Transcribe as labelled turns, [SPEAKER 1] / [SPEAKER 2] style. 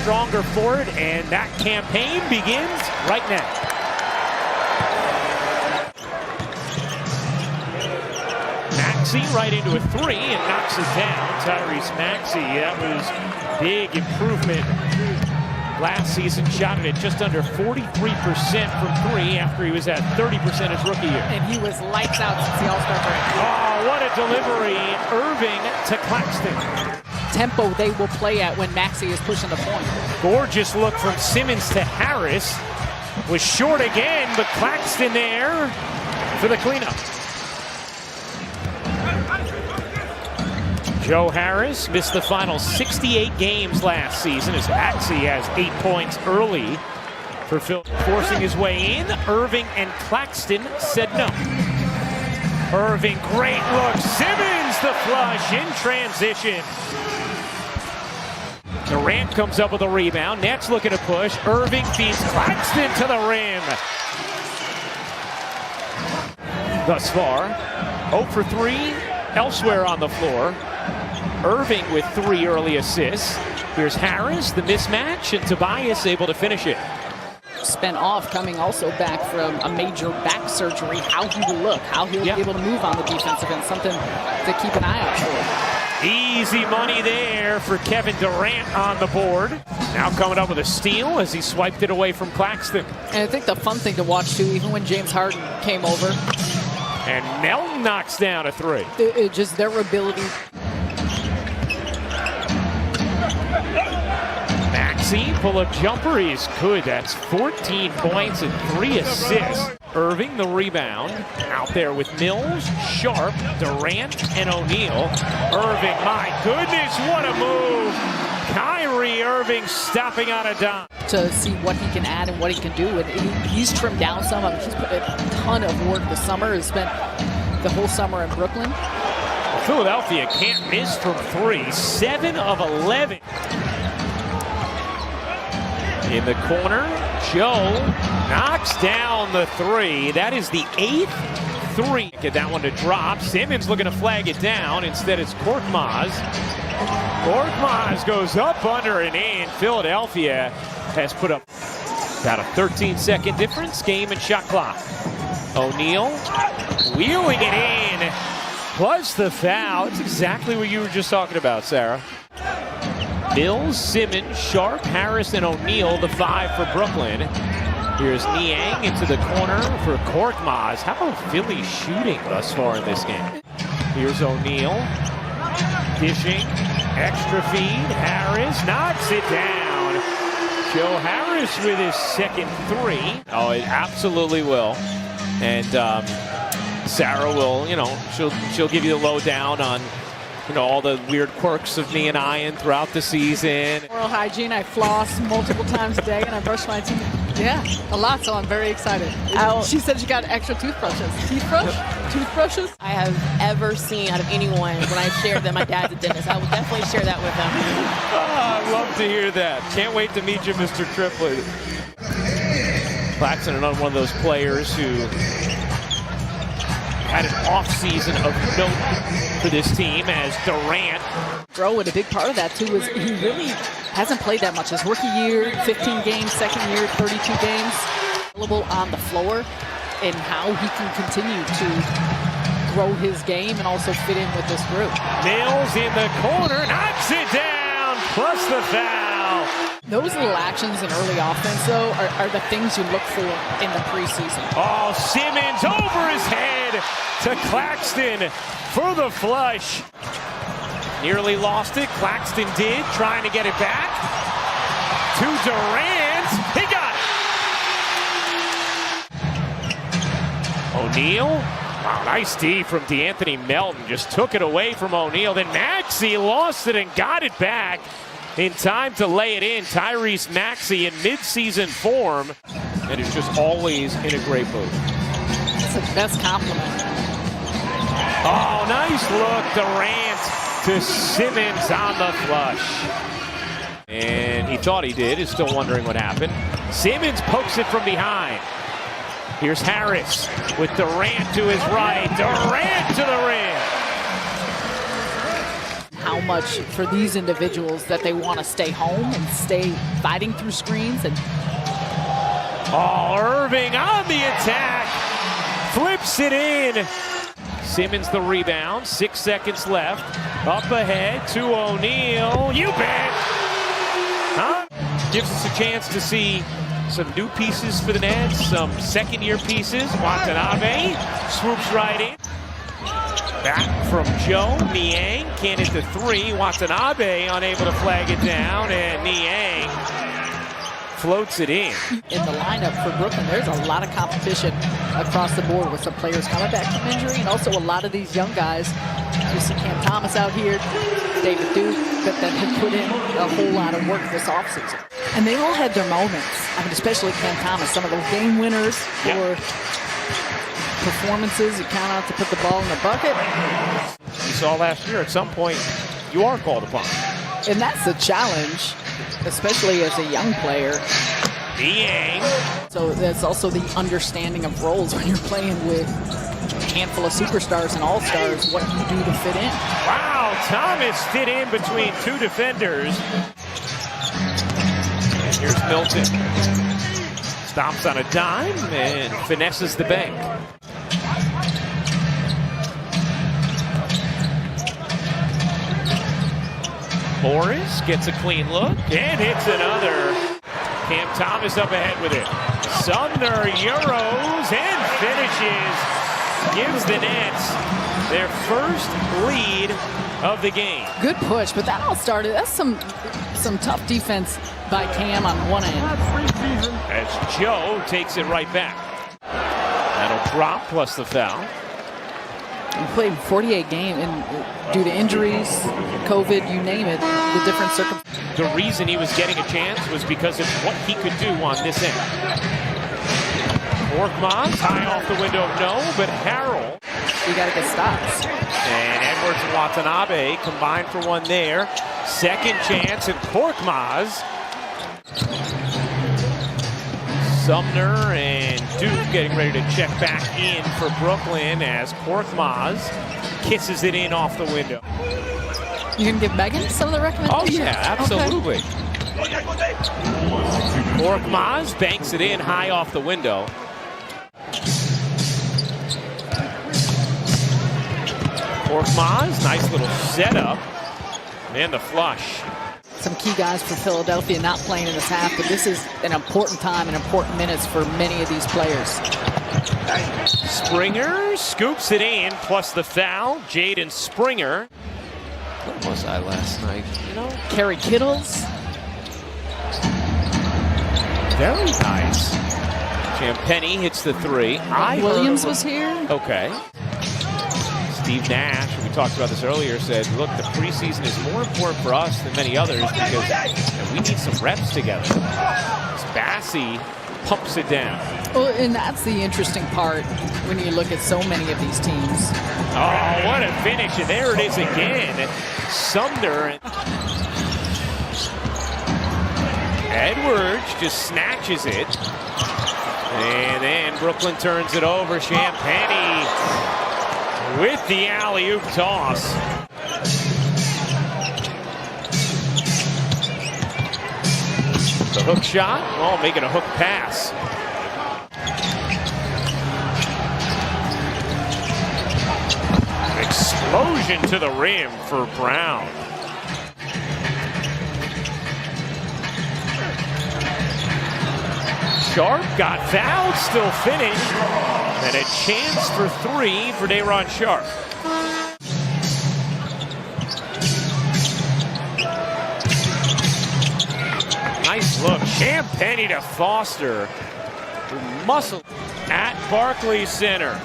[SPEAKER 1] stronger for it, and that campaign begins right now. Maxey right into a three and knocks it down. Tyrese Maxey, that was big improvement. Last season shot it at just under 43% from three after he was at 30% his rookie year.
[SPEAKER 2] And he was lights out since the All-Star break.
[SPEAKER 1] Oh, what a delivery. Irving to Claxton.
[SPEAKER 2] Tempo they will play at when Maxey is pushing the point.
[SPEAKER 1] Gorgeous look from Simmons to Harris. Was short again, but Claxton there for the cleanup. Joe Harris missed the final 68 games last season as Maxey has 8 points early for Phil. Forcing his way in, Irving and Claxton said no. Irving, great look. Simmons the flush in transition. Durant comes up with a rebound. Nets looking to push. Irving feeds Claxton to the rim. Thus far, 0 for 3 elsewhere on the floor. Irving with 3 early assists. Here's Harris, the mismatch, and Tobias able to finish it.
[SPEAKER 2] Spent off coming also back from a major back surgery. How he will look, how he'll be able to move on the defensive end, something to keep an eye out for.
[SPEAKER 1] Easy money there for Kevin Durant on the board. Now coming up with a steal as he swiped it away from Claxton.
[SPEAKER 2] And I think the fun thing to watch too, even when James Harden came over.
[SPEAKER 1] And Melton knocks down a 3.
[SPEAKER 2] Just their ability.
[SPEAKER 1] Maxey, pull-up jumper, he's good. That's 14 points and 3 assists. Irving, the rebound, out there with Mills, Sharp, Durant, and O'Neal. Irving, my goodness, what a move! Kyrie Irving stopping on a dime.
[SPEAKER 2] To see what he can add and what he can do. And he's trimmed down some. I mean, he's put a ton of work this summer. He's spent the whole summer in Brooklyn.
[SPEAKER 1] Philadelphia can't miss from 3, 7 of 11. In the corner, Joe knocks down the 3. That is the 8th 3. Get that one to drop. Simmons looking to flag it down. Instead, it's Korkmaz. Korkmaz goes up, under, and in. Philadelphia has put up about a 13-second difference. Game and shot clock. O'Neal wheeling it in. Plus the foul. It's exactly what you were just talking about, Sarah. Mills, Simmons, Sharp, Harris, and O'Neal, the 5 for Brooklyn. Here's Niang into the corner for Korkmaz. How about Philly shooting thus far in this game? Here's O'Neal. Dishing. Extra feed. Harris knocks it down. Joe Harris with his second 3. Oh, it absolutely will. And Sarah will, she'll give you the lowdown on all the weird quirks of me and Ian throughout the season.
[SPEAKER 2] Oral hygiene, I floss multiple times a day and I brush my teeth. Yeah, a lot, so I'm very excited. She said she got extra toothbrushes. Toothbrushes?
[SPEAKER 3] I have ever seen out of anyone when I shared that my dad's a dentist. I would definitely share that with them.
[SPEAKER 1] Oh, I'd love to hear that. Can't wait to meet you, Mr. Triplett. Claxton, another one of those players who had an off-season of note for this team as Durant.
[SPEAKER 2] Bro, and a big part of that, too, is he really hasn't played that much. His rookie year, 15 games, second year, 32 games. Available on the floor and how he can continue to grow his game and also fit in with this group.
[SPEAKER 1] Mills in the corner, knocks it down, plus the foul.
[SPEAKER 2] Those little actions in early offense, though, are the things you look for in the preseason.
[SPEAKER 1] Oh, Simmons over his head to Claxton for the flush. Nearly lost it. Claxton did, trying to get it back to Durant. He got it. O'Neal. Wow, nice D from DeAnthony Melton. Just took it away from O'Neal. Then Maxey lost it and got it back in time to lay it in. Tyrese Maxey in mid-season form and is just always in a great mood.
[SPEAKER 2] That's the best compliment.
[SPEAKER 1] Oh, nice look. Durant to Simmons on the flush. And he thought he did. He's still wondering what happened. Simmons pokes it from behind. Here's Harris with Durant to his right. Durant to the rim.
[SPEAKER 2] How how much for these individuals that they want to stay home and stay fighting through screens. And
[SPEAKER 1] Irving on the attack, flips it in. Simmons the rebound, 6 seconds left. Up ahead to O'Neal. You bet. Gives us a chance to see some new pieces for the Nets, some second-year pieces. Watanabe swoops right in. Back from Joe. Niang can't hit the three. Watanabe unable to flag it down, and Niang floats it in.
[SPEAKER 2] In the lineup for Brooklyn, there's a lot of competition across the board with some players coming back from injury, and also a lot of these young guys. You see Cam Thomas out here, David Duke, that have put in a whole lot of work this offseason. And they all had their moments. I mean, especially Cam Thomas, some of those game winners for performances. You count out to put the ball in the bucket.
[SPEAKER 1] You saw last year at some point you are called upon.
[SPEAKER 2] And that's the challenge, especially as a young player.
[SPEAKER 1] Niang.
[SPEAKER 2] So that's also the understanding of roles when you're playing with a handful of superstars and all-stars, what you do to fit in.
[SPEAKER 1] Wow, Thomas fit in between two defenders. And here's Milton. Stops on a dime and finesses the bank. Morris gets a clean look and hits another. Cam Thomas up ahead with it. Sumner Euros and finishes. Gives the Nets their first lead of the game.
[SPEAKER 2] Good push, but that all started. That's some tough defense by Cam on one end.
[SPEAKER 1] As Joe takes it right back. That'll drop plus the foul.
[SPEAKER 2] He played 48 games, and due to injuries, COVID, you name it, the different circumstances.
[SPEAKER 1] The reason he was getting a chance was because of what he could do on this end. Korkmaz, high off the window, no, but Harrell.
[SPEAKER 2] You got to get stops.
[SPEAKER 1] And Edwards and Watanabe combined for one there. Second chance, and Korkmaz. Sumner and Duke getting ready to check back in for Brooklyn as Korkmaz kisses it in off the window.
[SPEAKER 2] You can give Megan some of the recommendations?
[SPEAKER 1] Oh, yeah, absolutely. Okay. Korkmaz banks it in high off the window. Korkmaz, nice little setup. And the flush.
[SPEAKER 2] Some key guys for Philadelphia not playing in this half, but this is an important time and important minutes for many of these players.
[SPEAKER 1] Springer scoops it in, plus the foul. Jaden Springer. Where was I last night? You know,
[SPEAKER 2] Kerry Kittles.
[SPEAKER 1] very nice. Champagnie hits the three.
[SPEAKER 2] Williams was here.
[SPEAKER 1] Okay. Steve Nash, we talked about this earlier, said, look, the preseason is more important for us than many others because we need some reps together. Bassey pumps it down.
[SPEAKER 2] Well, and that's the interesting part when you look at so many of these teams.
[SPEAKER 1] Oh, what a finish. And there it is again. Sumner. Edwards just snatches it. And then Brooklyn turns it over. Champagnie with the alley-oop toss. The hook shot, oh, making a hook pass. Explosion to the rim for Brown. Sharp got fouled, still finished. And a chance for three for Day'Ron Sharp. Nice look. Champagnie to Foster. Muscle at Barclays Center.